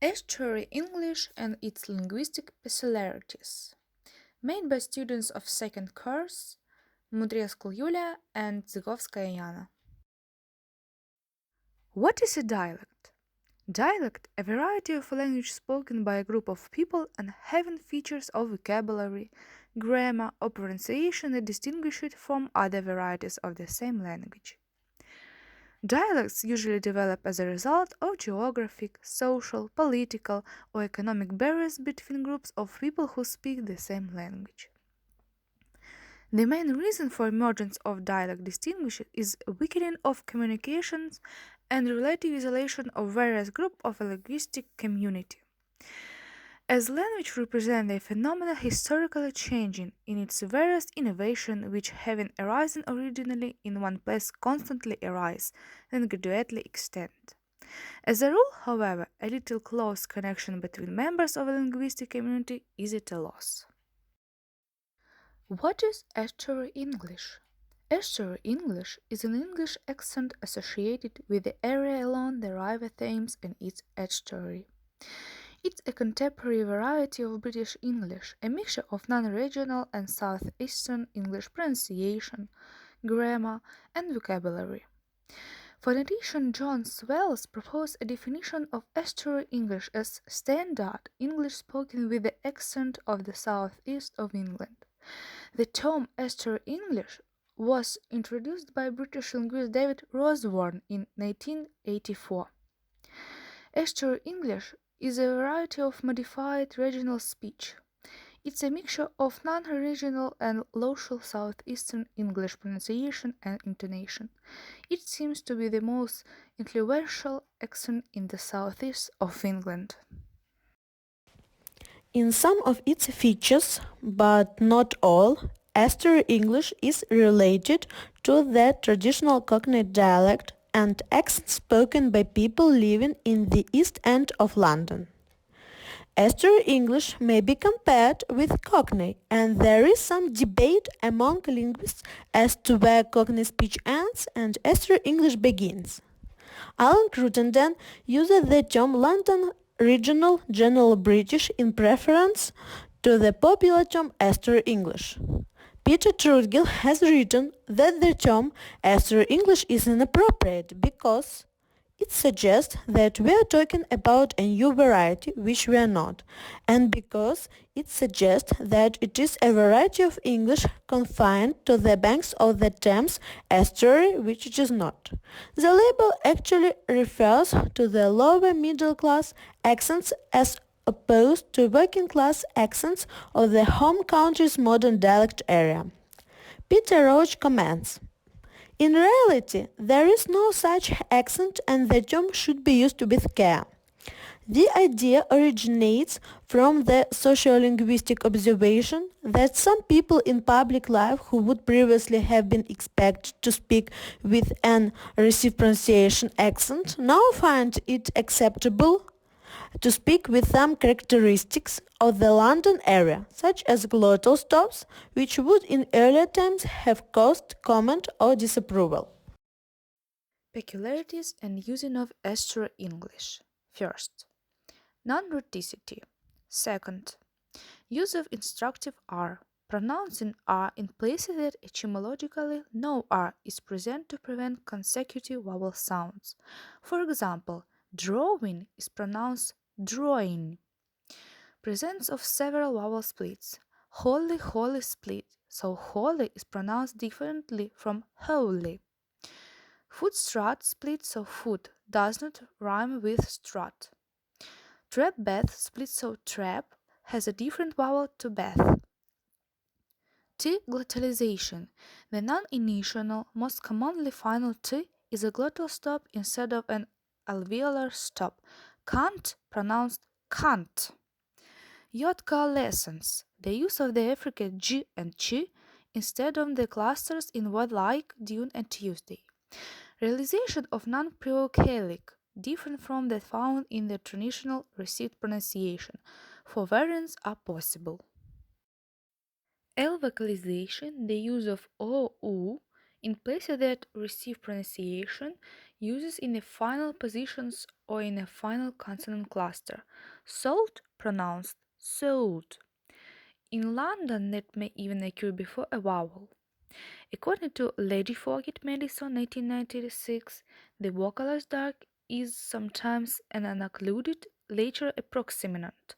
Estuary English and its linguistic peculiarities. Made by students of second course Mudrescu Yulia and Zygovskaya Yana. What is a dialect? Dialect, a variety of language spoken by a group of people and having features of vocabulary, grammar, or pronunciation that distinguish it from other varieties of the same language. Dialects usually develop as a result of geographic, social, political, or economic barriers between groups of people who speak the same language. The main reason for emergence of dialect distinguishes is a weakening of communications and relative isolation of various groups of a linguistic community. As language represents a phenomenon historically changing in its various innovations which having arisen originally in one place constantly arise and gradually extend. As a rule, however, a little close connection between members of a linguistic community is at a loss. What is Estuary English? Estuary English is an English accent associated with the area along the River Thames and its estuary. It's a contemporary variety of British English, a mixture of non-regional and southeastern English pronunciation, grammar, and vocabulary. Phonetician John Swells proposed a definition of Estuary English as standard English spoken with the accent of the southeast of England. The term Estuary English was introduced by British linguist David Rosworn in 1984. Estuary English is a variety of modified regional speech. It's a mixture of non-regional and local southeastern English pronunciation and intonation. It seems to be the most influential accent in the southeast of England. In some of its features, but not all, Estuary English is related to the traditional Cockney dialect and accent spoken by people living in the East End of London. Estuary English may be compared with Cockney, and there is some debate among linguists as to where Cockney speech ends and Estuary English begins. Alan Cruttenden uses the term London Regional General British in preference to the popular term Estuary English. Peter Trudgill has written that the term Estuary English is inappropriate because it suggests that we are talking about a new variety, which we are not, and because it suggests that it is a variety of English confined to the banks of the Thames estuary, which it is not. The label actually refers to the lower middle class accents as opposed to working class accents of the home country's modern dialect area. Peter Roach comments, in reality, there is no such accent and the term should be used with care. The idea originates from the sociolinguistic observation that some people in public life who would previously have been expected to speak with an received pronunciation accent now find it acceptable to speak with some characteristics of the London area, such as glottal stops, which would in earlier times have caused comment or disapproval. Peculiarities and using of Estuary English. First, non-rhoticity. Second, use of instructive R. Pronouncing R in places that etymologically no R is present to prevent consecutive vowel sounds. For example, drawing is pronounced drawing. Presence of several vowel splits. Holy, holy split, so holy is pronounced differently from holy. Foot strut split, so foot does not rhyme with strut. Trap bath split, so trap has a different vowel to bath. T glottalization. The non-initial, most commonly final T is a glottal stop instead of an alveolar stop. Can't pronounced can't. Yod coalescence. The use of the affricate G and Ch instead of the clusters in word like Dune and Tuesday. Realization of non-prevocailic, different from that found in the traditional received pronunciation, for variants are possible. L vocalization, the use of O, U, in place of that received pronunciation, Uses in the final positions or in a final consonant cluster. Salt pronounced sold. In London, that may even occur before a vowel. According to Lady Forget Madison, 1996, the vocalized dark is sometimes an unoccluded later approximant,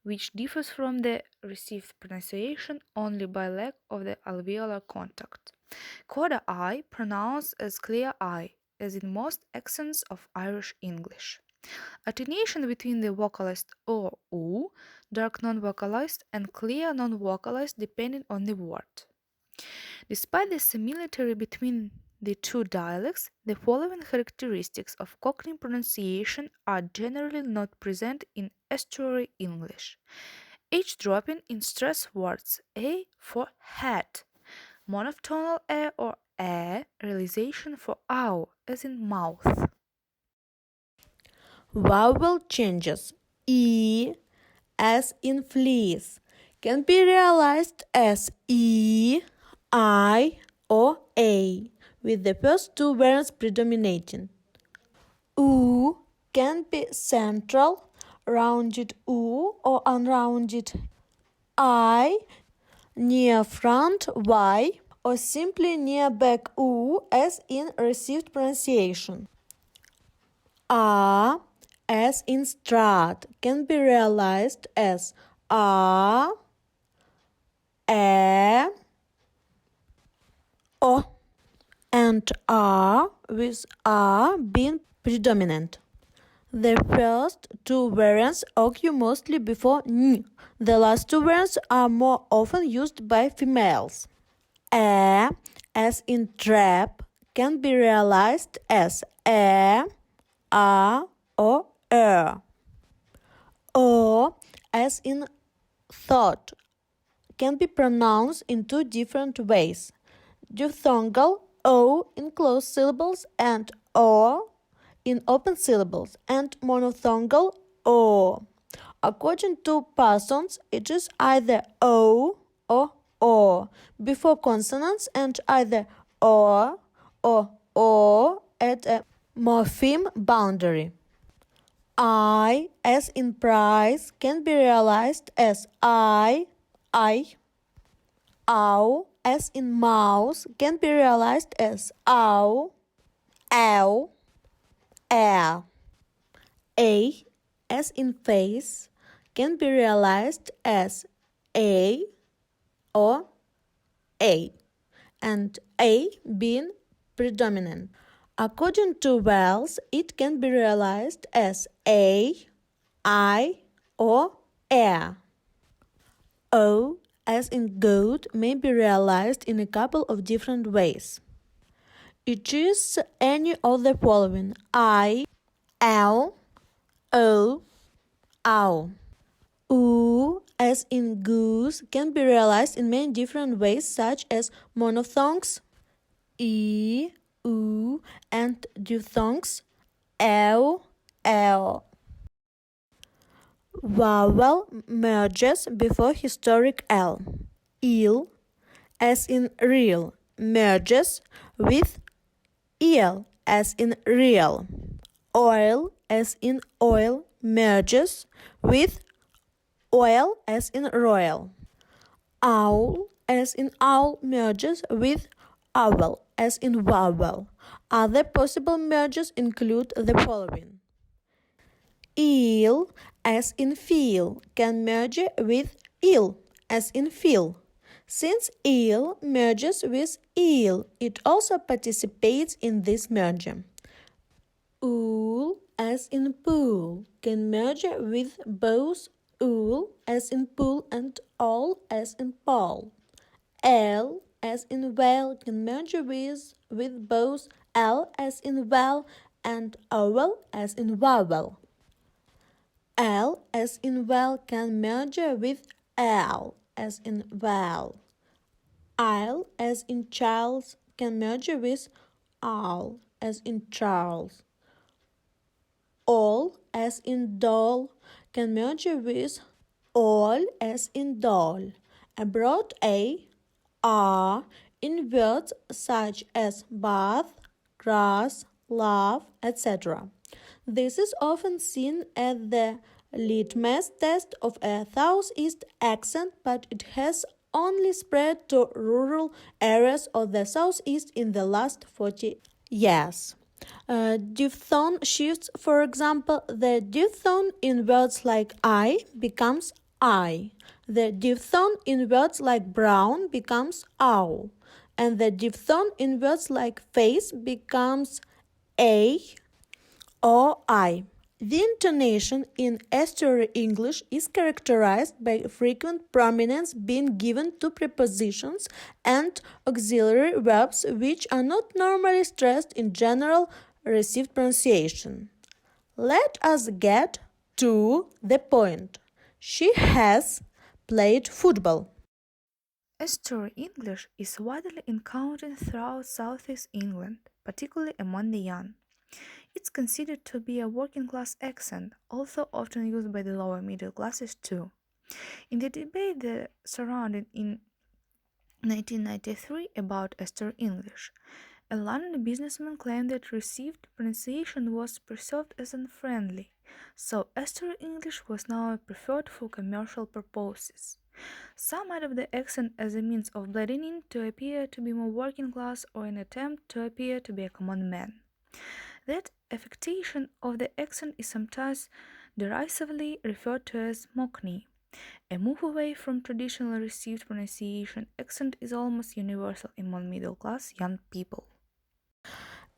which differs from the received pronunciation only by lack of the alveolar contact. Coda I pronounced as clear I, as in most accents of Irish English. Attenuation between the vocalized or U, dark non-vocalized, and clear non-vocalized depending on the word. Despite the similarity between the two dialects, the following characteristics of Cockney pronunciation are generally not present in Estuary English. H dropping in stress words A for hat, monotonal or a realization for ow, as in mouth. Vowel changes E as in fleece can be realized as E, I, or A, with the first two variants predominating. U can be central, rounded U, or unrounded I, near front Y, or simply near back U as in received pronunciation. A as in strat can be realized as A, E, O, and A with A being predominant. The first two variants occur mostly before N. The last two variants are more often used by females. E, as in trap, can be realized as E, A, or O, as in thought, can be pronounced in two different ways. Diphthongal O in closed syllables and O in open syllables, and monophthongal O. According to Parsons, it is either O or O before consonants and either O or O at a morpheme boundary. I, as in price, can be realized as I, ow, as in mouse, can be realized as ow, ow, air. A, as in face, can be realized as A or A, and A being predominant. According to vowels, it can be realized as A, I, or air. O, as in goat, may be realized in a couple of different ways. It is any of the following: I, L, O, ow. U, as in goose, can be realized in many different ways, such as monophthongs, E, U, and diphthongs, L, L. Vowel merges before historic L. Il, as in real, merges with il, as in real. Oil, as in oil, merges with oil, as in royal. Owl, as in owl, merges with owl, as in vowel. Other possible mergers include the following: eel, as in feel, can merge with ill, as in feel. Since eel merges with eel, it also participates in this merger. Ool, as in pool, can merge with both ool, as in pool, and all, as in pole. L, as in whale, can merge with both L, as in well, and owl, as in vowel. L, as in well, can merge with L, as in well. Isle, as in Charles, can merge with Al, as in Charles. All, as in doll, can merge with all, as in doll. A broad A, R in words such as bath, grass, love, etc. This is often seen as the litmus test of a Southeast accent, but it has only spread to rural areas of the Southeast in the last 40 years. Diphthong shifts, for example, the diphthong in words like I becomes I. The diphthong in words like brown becomes ow. And the diphthong in words like face becomes a or I. The intonation in Estuary English is characterized by frequent prominence being given to prepositions and auxiliary verbs which are not normally stressed in general received pronunciation. Let us get to the point. She has played football. Estuary English is widely encountered throughout southeast England, particularly among the young. It's considered to be a working class accent, although often used by the lower middle classes too. In the debate that surrounded in 1993 about Estuary English, a London businessman claimed that received pronunciation was perceived as unfriendly, so Estuary English was now preferred for commercial purposes. Some adopt the accent as a means of blending in to appear to be more working class or an attempt to appear to be a common man. That affectation of the accent is sometimes derisively referred to as mockney. A move away from traditionally received pronunciation accent is almost universal among middle class young people.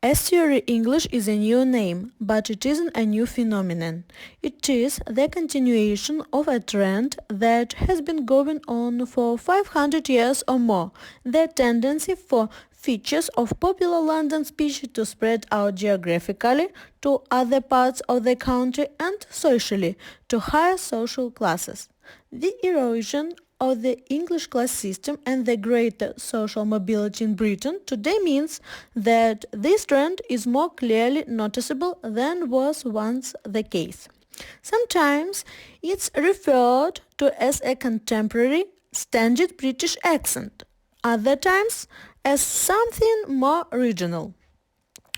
Estuary English is a new name, but it isn't a new phenomenon. It is the continuation of a trend that has been going on for 500 years or more, the tendency for features of popular London speech to spread out geographically to other parts of the country and socially to higher social classes. The erosion of the English class system and the greater social mobility in Britain today means that this trend is more clearly noticeable than was once the case. Sometimes it's referred to as a contemporary standard British accent, other times as something more regional.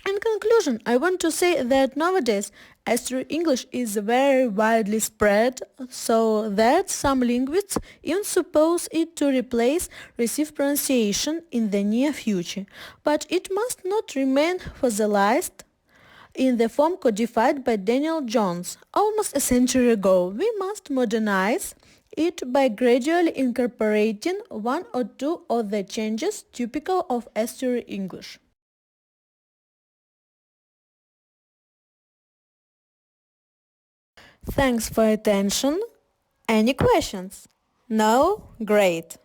In conclusion, I want to say that nowadays Estuary English is very widely spread, so that some linguists even suppose it to replace received pronunciation in the near future. But it must not remain fossilized in the form codified by Daniel Jones almost a century ago. We must modernize it by gradually incorporating one or two of the changes typical of Estuary English. Thanks for attention. Any questions? No? Great.